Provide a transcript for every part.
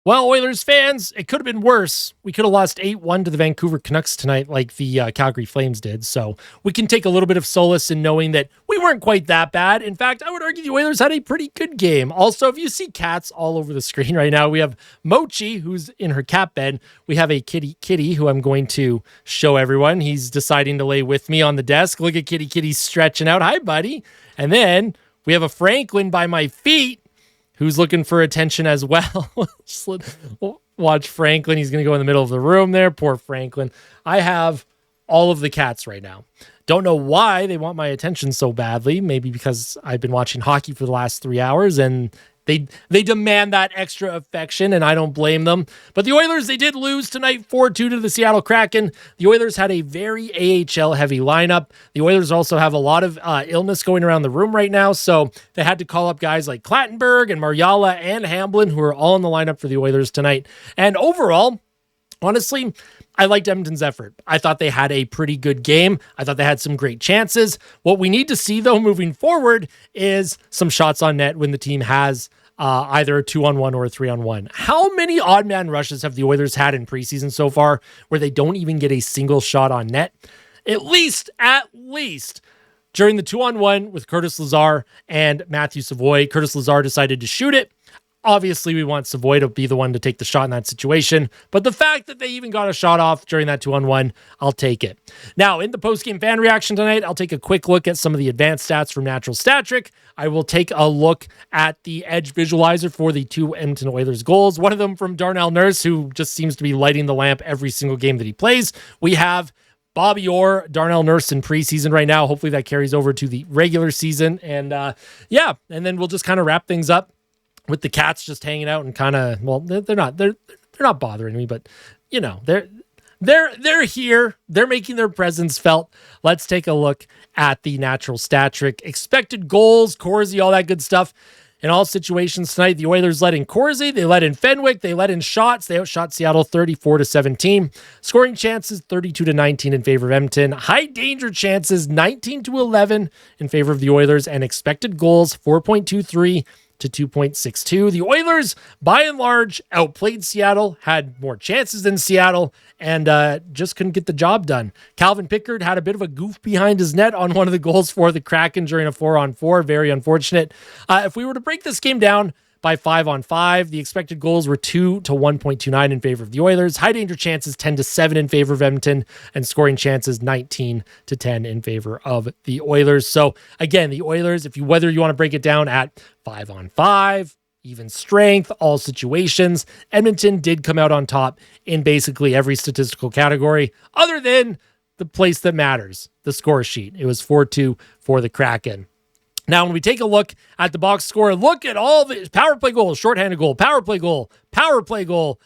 Well, Oilers fans, it could have been worse. We could have lost 8-1 to the Vancouver Canucks tonight like the Calgary Flames did. So we can take a little bit of solace in knowing that we weren't quite that bad. In fact, I would argue the Oilers had a pretty good game. Also, if you see cats all over the screen right now, we have Mochi, who's in her cat bed. We have a kitty, who I'm going to show everyone. He's deciding to lay with me on the desk. Look at kitty stretching out. Hi, buddy. And then we have a Franklin by my feet, who's looking for attention as well. Watch Franklin. He's going to go in the middle of the room there. Poor Franklin. I have all of the cats right now. Don't know why they want my attention so badly. Maybe because I've been watching hockey for the last 3 hours and they demand that extra affection, and I don't blame them. But the Oilers, they did lose tonight 4-2 to the Seattle Kraken. The Oilers had a very AHL-heavy lineup. The Oilers also have a lot of illness going around the room right now, so they had to call up guys like Clattenburg and Mariala and Hamblin, who are all in the lineup for the Oilers tonight. And overall, honestly, I liked Edmonton's effort. I thought they had a pretty good game. I thought they had some great chances. What we need to see, though, moving forward is some shots on net when the team has either a 2-on-1 or a 3-on-1. How many odd man rushes have the Oilers had in preseason so far where they don't even get a single shot on net? At least during the 2-on-1 with Curtis Lazar and Matthew Savoie. Curtis Lazar decided to shoot it. Obviously, we want Savoie to be the one to take the shot in that situation. But the fact that they even got a shot off during that 2-on-1, I'll take it. Now, in the post-game fan reaction tonight, I'll take a quick look at some of the advanced stats from Natural Stat Trick. I will take a look at the edge visualizer for the two Edmonton Oilers goals. One of them from Darnell Nurse, who just seems to be lighting the lamp every single game that he plays. We have Bobby Orr, Darnell Nurse in preseason right now. Hopefully that carries over to the regular season. And and then we'll just kind of wrap things up with the cats just hanging out and kind of, well, they're not bothering me, but you know, they're here. They're making their presence felt. Let's take a look at the Natural Stat Trick. Expected goals, Corsi, all that good stuff. In all situations tonight, the Oilers led in Corsi, they led in Fenwick, they led in shots. They outshot Seattle 34-17. Scoring chances 32-19 in favor of Edmonton. High danger chances 19-11 in favor of the Oilers, and expected goals 4.23 to 2.62. The Oilers, by and large, outplayed Seattle, had more chances than Seattle, and just couldn't get the job done. Calvin Pickard had a bit of a goof behind his net on one of the goals for the Kraken during a 4-on-4. Very unfortunate. If we were to break this game down by 5-on-5, the expected goals were 2 to 1.29 in favor of the Oilers. High danger chances 10-7 in favor of Edmonton, and scoring chances 19-10 in favor of the Oilers. So again, the Oilers, whether you want to break it down at 5-on-5, even strength, all situations, Edmonton did come out on top in basically every statistical category, other than the place that matters, the score sheet. It was 4-2 for the Kraken. Now, when we take a look at the box score, look at all the power play goals, shorthanded goal, power play goal,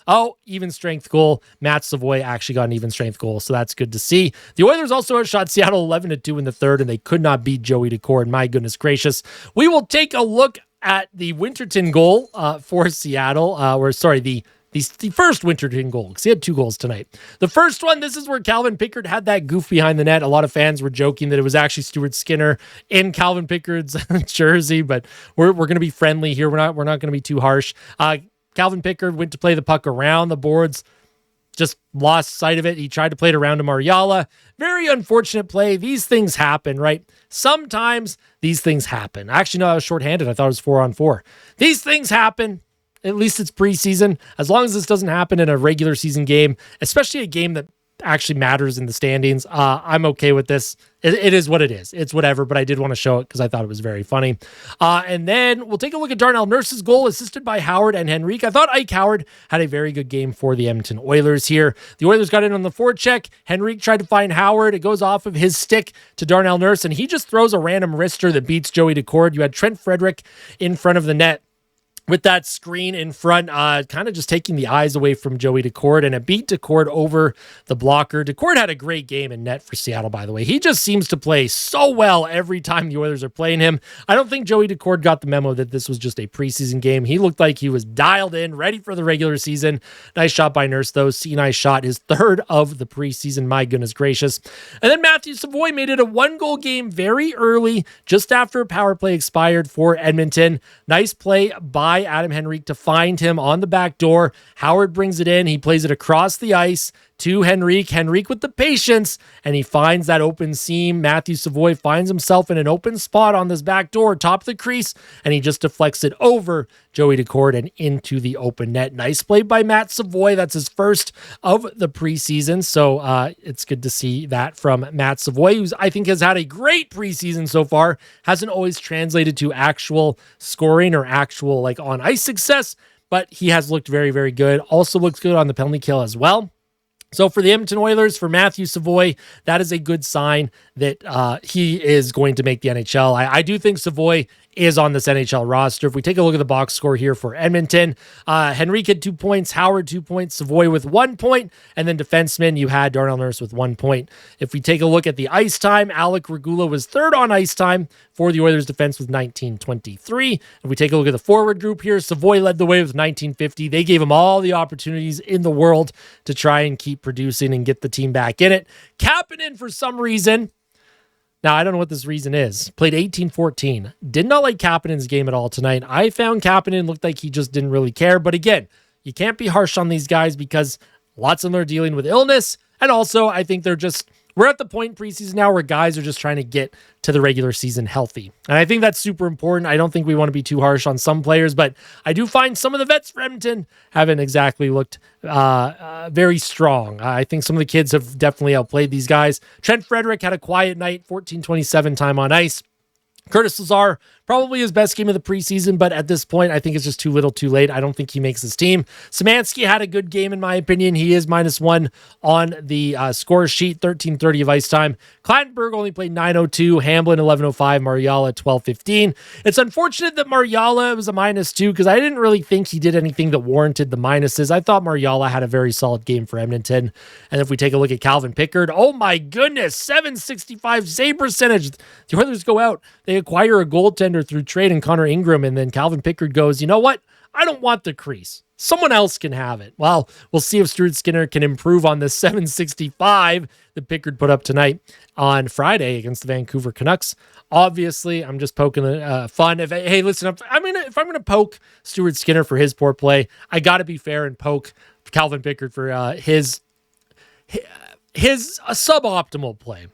oh, even strength goal. Matt Savoie actually got an even strength goal, so that's good to see. The Oilers also outshot Seattle 11-2 in the third, and they could not beat Joey Decord. My goodness gracious. We will take a look at the Winterton goal for Seattle, the first Winterton goal, because he had 2 goals tonight. The first one, this is where Calvin Pickard had that goof behind the net. A lot of fans were joking that it was actually Stuart Skinner in Calvin Pickard's jersey, but we're going to be friendly here. We're not going to be too harsh. Calvin Pickard went to play the puck around the boards, just lost sight of it. He tried to play it around to Mariala. Very unfortunate play. These things happen, right? Sometimes these things happen. Actually, no, I was shorthanded. I thought it was 4-on-4. These things happen. At least it's preseason. As long as this doesn't happen in a regular season game, especially a game that actually matters in the standings, I'm okay with this. It is what it is. It's whatever, but I did want to show it because I thought it was very funny. And then we'll take a look at Darnell Nurse's goal, assisted by Howard and Henrique. I thought Ike Howard had a very good game for the Edmonton Oilers here. The Oilers got in on the forecheck. Henrique tried to find Howard. It goes off of his stick to Darnell Nurse, and he just throws a random wrister that beats Joey Decord. You had Trent Frederick in front of the net with that screen in front, kind of just taking the eyes away from Joey Decord, and it beat Decord over the blocker. Decord had a great game in net for Seattle, by the way. He just seems to play so well every time the Oilers are playing him. I don't think Joey Decord got the memo that this was just a preseason game. He looked like he was dialed in, ready for the regular season. Nice shot by Nurse, though. Nice shot, his third of the preseason. My goodness gracious. And then Matthew Savoie made it a 1-goal game very early, just after power play expired for Edmonton. Nice play by by Adam Henrique to find him on the back door. Howard brings it in. He plays it across the ice to Henrique. Henrique with the patience, and he finds that open seam. Matthew Savoie finds himself in an open spot on this back door, top of the crease, and he just deflects it over Joey Daccord and into the open net. Nice play by Matt Savoie. That's his first of the preseason, so it's good to see that from Matt Savoie, who I think has had a great preseason so far. Hasn't always translated to actual scoring or actual like on ice success, but he has looked very, very good. Also looks good on the penalty kill as well. So for the Edmonton Oilers, for Matthew Savoie, that is a good sign that he is going to make the NHL. I do think Savoie is on this NHL roster. If we take a look at the box score here for Edmonton, Henrique had 2 points, Howard 2 points, Savoie with 1 point, and then defenseman, you had Darnell Nurse with 1 point. If we take a look at the ice time, Alec Regula was third on ice time for the Oilers defense with 19:23. If we take a look at the forward group here, Savoie led the way with 19:50. They gave him all the opportunities in the world to try and keep producing and get the team back in it. Kapanen, for some reason, now, I don't know what this reason is. Played 18-14. Did not like Kapanen's game at all tonight. I found Kapanen looked like he just didn't really care. But again, you can't be harsh on these guys because lots of them are dealing with illness. And also, I think we're at the point in preseason now where guys are just trying to get to the regular season healthy. And I think that's super important. I don't think we want to be too harsh on some players, but I do find some of the vets for Edmonton haven't exactly looked very strong. I think some of the kids have definitely outplayed these guys. Trent Frederick had a quiet night, 14:27 time on ice. Curtis Lazar, probably his best game of the preseason, but at this point, I think it's just too little too late. I don't think he makes his team. Szymanski had a good game, in my opinion. He is -1 on the score sheet, 13:30 of ice time. Clattenburg only played 9:02, Hamblin 11:05, Mariala 12:15. It's unfortunate that Mariala was a -2 because I didn't really think he did anything that warranted the minuses. I thought Mariala had a very solid game for Edmonton. And if we take a look at Calvin Pickard, oh my goodness, .765 save percentage. The Oilers go out. They acquire a goaltender through trade in Connor Ingram, and then Calvin Pickard goes, you know what? I don't want the crease. Someone else can have it. Well, we'll see if Stuart Skinner can improve on the .765 that Pickard put up tonight on Friday against the Vancouver Canucks. Obviously, I'm just poking fun. Hey, listen, if I'm gonna poke Stuart Skinner for his poor play, I got to be fair and poke Calvin Pickard for his suboptimal play.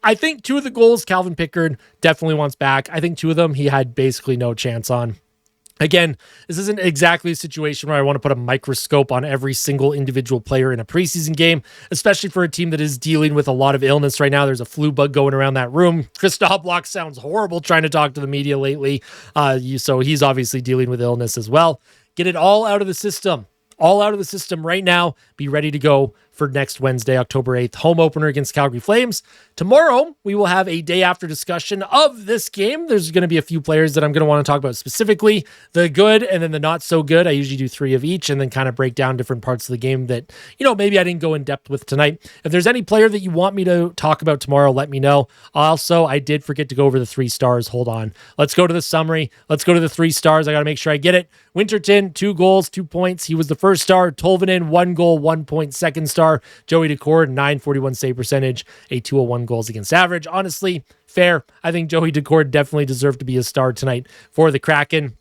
I think 2 of the goals Calvin Pickard definitely wants back. I think 2 of them he had basically no chance on. Again, this isn't exactly a situation where I want to put a microscope on every single individual player in a preseason game, especially for a team that is dealing with a lot of illness right now. There's a flu bug going around that room. Chris Knobloch sounds horrible trying to talk to the media lately. So he's obviously dealing with illness as well. Get it all out of the system. All out of the system right now. Be ready to go for next Wednesday, October 8th, home opener against Calgary Flames. Tomorrow, we will have a day after discussion of this game. There's going to be a few players that I'm going to want to talk about specifically, the good and then the not so good. I usually do 3 of each and then kind of break down different parts of the game that, maybe I didn't go in depth with tonight. If there's any player that you want me to talk about tomorrow, let me know. Also, I did forget to go over the 3 stars. Hold on. Let's go to the summary. Let's go to the 3 stars. I got to make sure I get it. Winterton, 2 goals, 2 points. He was the first star. Tolvanen, 1 goal, 1 point, second star. Joey Daccord, 941 save percentage, a 201 goals against average. Honestly, fair. I think Joey Daccord definitely deserved to be a star tonight for the Kraken.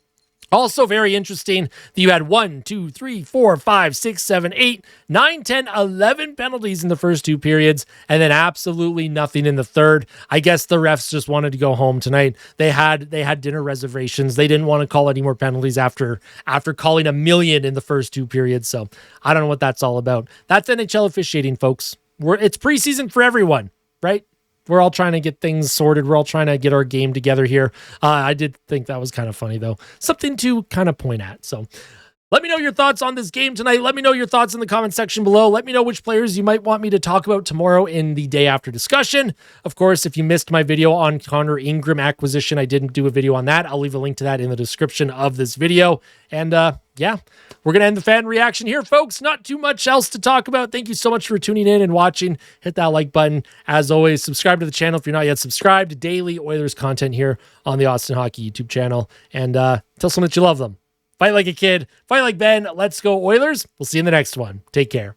Also very interesting that you had 1, 2, 3, 4, 5, 6, 7, 8, 9, 10, 11 penalties in the first 2 periods, and then absolutely nothing in the third. I guess the refs just wanted to go home tonight. They had dinner reservations. They didn't want to call any more penalties after calling 1 million in the first 2 periods. So I don't know what that's all about. That's NHL officiating, folks. It's preseason for everyone, right? We're all trying to get things sorted. We're all trying to get our game together here. I did think that was kind of funny, though. Something to kind of point at. So let me know your thoughts on this game tonight. Let me know your thoughts in the comment section below. Let me know which players you might want me to talk about tomorrow in the day after discussion. Of course, if you missed my video on Connor Ingram acquisition, I didn't do a video on that. I'll leave a link to that in the description of this video. And yeah, we're going to end the fan reaction here, folks. Not too much else to talk about. Thank you so much for tuning in and watching. Hit that like button. As always, subscribe to the channel if you're not yet subscribed. Daily Oilers content here on the Austin Hockey YouTube channel. And tell someone that you love them. Fight like a kid. Fight like Ben. Let's go Oilers. We'll see you in the next one. Take care.